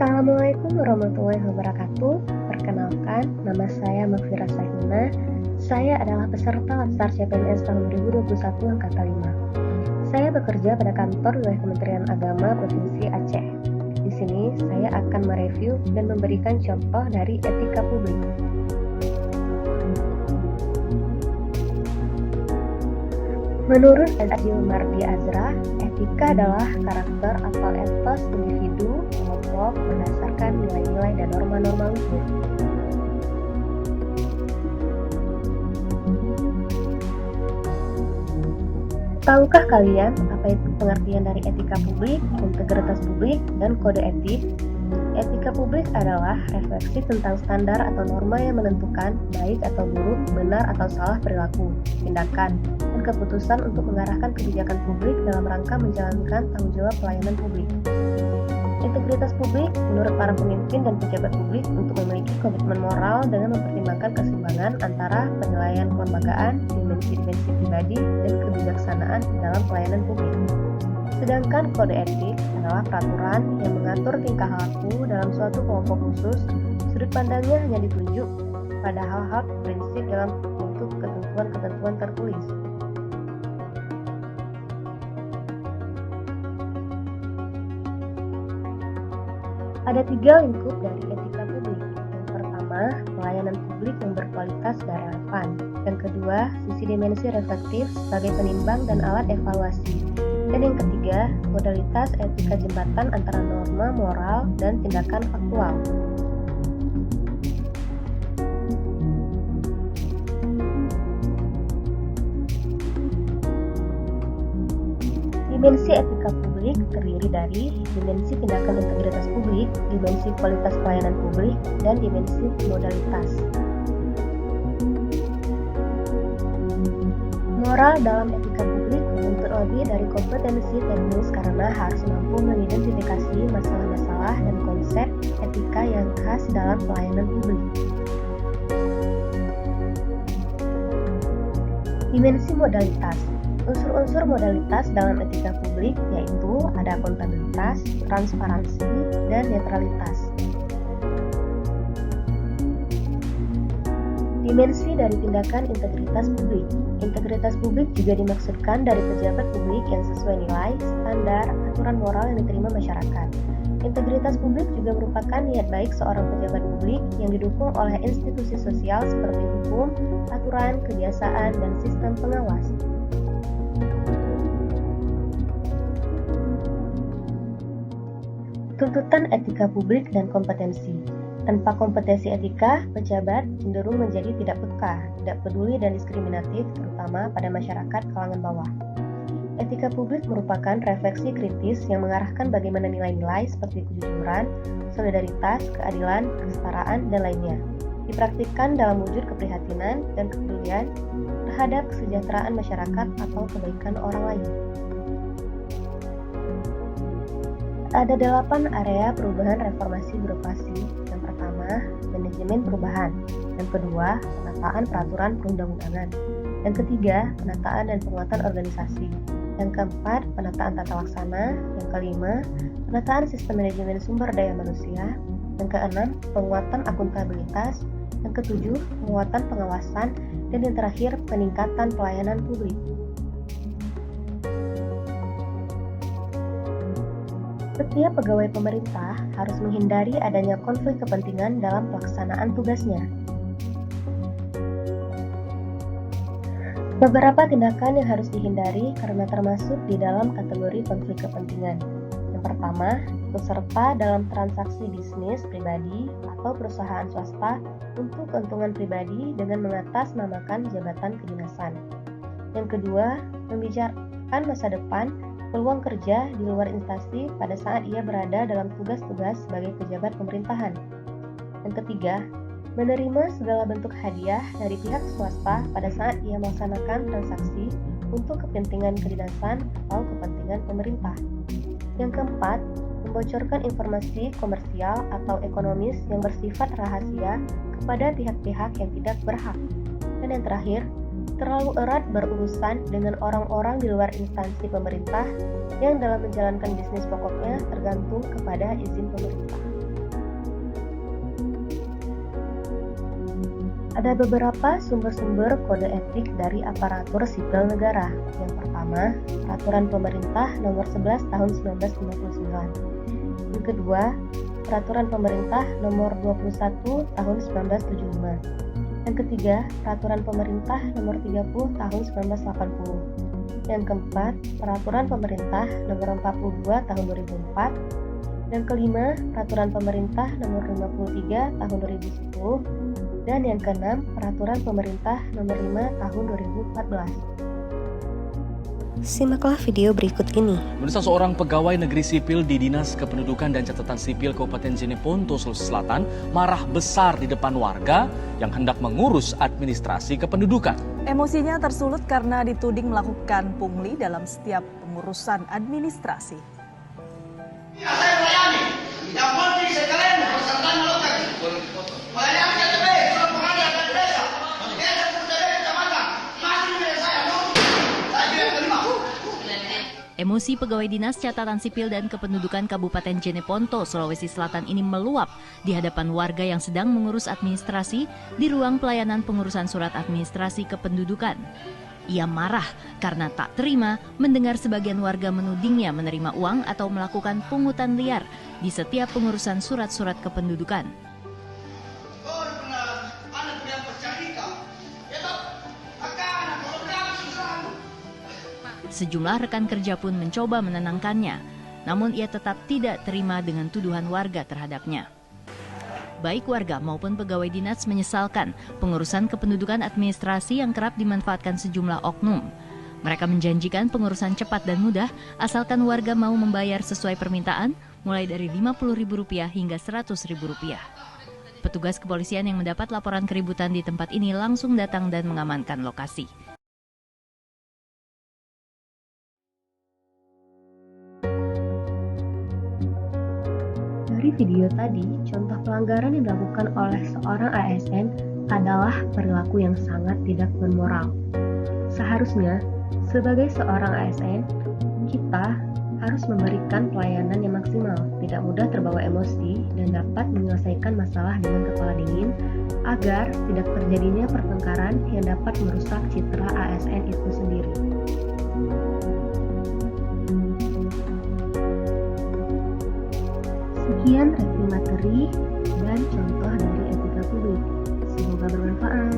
Assalamualaikum warahmatullahi wabarakatuh. Perkenalkan, nama saya Makfira Sahina. Saya adalah peserta Latsar CPNS tahun 2021 Angkatan 5. Saya bekerja pada kantor wilayah Kementerian Agama Provinsi Aceh. Di sini saya akan mereview dan memberikan contoh dari etika publik. Menurut Azil Mardi Azra, etika adalah karakter atau etos individu kelompok berdasarkan nilai-nilai dan norma-norma luhur. Tahukah kalian apa itu pengertian dari etika publik, integritas publik, dan kode etik? Etika publik adalah refleksi tentang standar atau norma yang menentukan baik atau buruk, benar atau salah perilaku, tindakan, dan keputusan untuk mengarahkan kebijakan publik dalam rangka menjalankan tanggung jawab pelayanan publik. Integritas publik menurut para pemimpin dan pejabat publik untuk memiliki komitmen moral dengan mempertimbangkan keseimbangan antara penilaian kelembagaan, dimensi-dimensi pribadi, dan kebijaksanaan dalam pelayanan publik. Sedangkan kode etik adalah peraturan yang mengatur tingkah laku dalam suatu kelompok khusus. Sudut pandangnya hanya ditunjuk pada hal-hal prinsip dalam bentuk ketentuan-ketentuan tertulis. Ada 3 lingkup dari etika publik. Yang pertama, pelayanan publik yang berkualitas dan relevan. Yang kedua, sisi dimensi reflektif sebagai penimbang dan alat evaluasi. Dan yang ketiga, modalitas etika jembatan antara norma moral dan tindakan faktual. Dimensi etika publik terdiri dari dimensi tindakan integritas publik, dimensi kualitas pelayanan publik, dan dimensi modalitas. Moral dalam etika publik menuntut lebih dari kompetensi teknis karena harus mampu mengidentifikasi masalah-masalah dan konsep etika yang khas dalam pelayanan publik. Dimensi modalitas. Unsur-unsur modalitas dalam etika publik yaitu ada akuntabilitas, transparansi, dan netralitas. Dimensi dari tindakan integritas publik. Integritas publik juga dimaksudkan dari pejabat publik yang sesuai nilai, standar, aturan moral yang diterima masyarakat. Integritas publik juga merupakan niat baik seorang pejabat publik yang didukung oleh institusi sosial seperti hukum, aturan, kebiasaan, dan sistem pengawas. Tuntutan etika publik dan kompetensi. Tanpa kompetensi etika, pejabat cenderung menjadi tidak peka, tidak peduli dan diskriminatif, terutama pada masyarakat kalangan bawah. Etika publik merupakan refleksi kritis yang mengarahkan bagaimana nilai-nilai seperti kejujuran, solidaritas, keadilan, kesetaraan, dan lainnya dipraktikkan dalam wujud keprihatinan dan kepedulian terhadap kesejahteraan masyarakat atau kebaikan orang lain. Ada 8 area perubahan reformasi birokrasi. Yang pertama, manajemen perubahan. Yang kedua, penataan peraturan perundang-undangan. Yang ketiga, penataan dan penguatan organisasi. Yang keempat, penataan tata laksana. Yang kelima, penataan sistem manajemen sumber daya manusia. Yang keenam, penguatan akuntabilitas. Yang ketujuh, penguatan pengawasan. Dan yang terakhir, peningkatan pelayanan publik. Setiap pegawai pemerintah harus menghindari adanya konflik kepentingan dalam pelaksanaan tugasnya. Beberapa tindakan yang harus dihindari karena termasuk di dalam kategori konflik kepentingan. Yang pertama, peserta dalam transaksi bisnis pribadi atau perusahaan swasta untuk keuntungan pribadi dengan mengatasnamakan jabatan kedinasan. Yang kedua, membicarakan masa depan peluang kerja di luar instansi pada saat ia berada dalam tugas-tugas sebagai pejabat pemerintahan. Yang ketiga, menerima segala bentuk hadiah dari pihak swasta pada saat ia melaksanakan transaksi untuk kepentingan kedinasan atau kepentingan pemerintah. Yang keempat, membocorkan informasi komersial atau ekonomis yang bersifat rahasia kepada pihak-pihak yang tidak berhak. Dan yang terakhir, terlalu erat berurusan dengan orang-orang di luar instansi pemerintah yang dalam menjalankan bisnis pokoknya tergantung kepada izin pemerintah. Ada beberapa sumber-sumber kode etik dari aparatur sipil negara. Yang pertama, Peraturan Pemerintah Nomor 11 Tahun 1959. Yang kedua, Peraturan Pemerintah Nomor 21 Tahun 1975. Yang ketiga, Peraturan Pemerintah Nomor 30 Tahun 1980. Yang keempat, Peraturan Pemerintah Nomor 42 Tahun 2004. Yang kelima, Peraturan Pemerintah Nomor 53 Tahun 2010. Dan yang keenam, Peraturan Pemerintah Nomor 5 Tahun 2014. Simaklah video berikut ini. Pemirsa, seorang pegawai negeri sipil di Dinas Kependudukan dan Catatan Sipil Kabupaten Jeneponto, Sulawesi Selatan marah besar di depan warga yang hendak mengurus administrasi kependudukan. Emosinya tersulut karena dituding melakukan pungli dalam setiap pengurusan administrasi. Ya, saya melayani. Yang penting sekalian pesertaan melakukan. Melayani KTP, surat pengadaan dan desa. Desa Pusat Kecamatan. Masih milik saya. Saya yang terima. Emosi pegawai Dinas Catatan Sipil dan Kependudukan Kabupaten Jeneponto, Sulawesi Selatan ini meluap di hadapan warga yang sedang mengurus administrasi di ruang pelayanan pengurusan surat administrasi kependudukan. Ia marah karena tak terima mendengar sebagian warga menudingnya menerima uang atau melakukan pungutan liar di setiap pengurusan surat-surat kependudukan. Sejumlah rekan kerja pun mencoba menenangkannya, namun ia tetap tidak terima dengan tuduhan warga terhadapnya. Baik warga maupun pegawai dinas menyesalkan pengurusan kependudukan administrasi yang kerap dimanfaatkan sejumlah oknum. Mereka menjanjikan pengurusan cepat dan mudah asalkan warga mau membayar sesuai permintaan mulai dari Rp50.000 hingga Rp100.000. Petugas kepolisian yang mendapat laporan keributan di tempat ini langsung datang dan mengamankan lokasi. Dari video tadi, contoh pelanggaran yang dilakukan oleh seorang ASN adalah perilaku yang sangat tidak bermoral. Seharusnya, sebagai seorang ASN, kita harus memberikan pelayanan yang maksimal, tidak mudah terbawa emosi, dan dapat menyelesaikan masalah dengan kepala dingin agar tidak terjadinya pertengkaran yang dapat merusak citra ASN itu sendiri. Sekian review materi dan contoh dari etika publik. Semoga bermanfaat.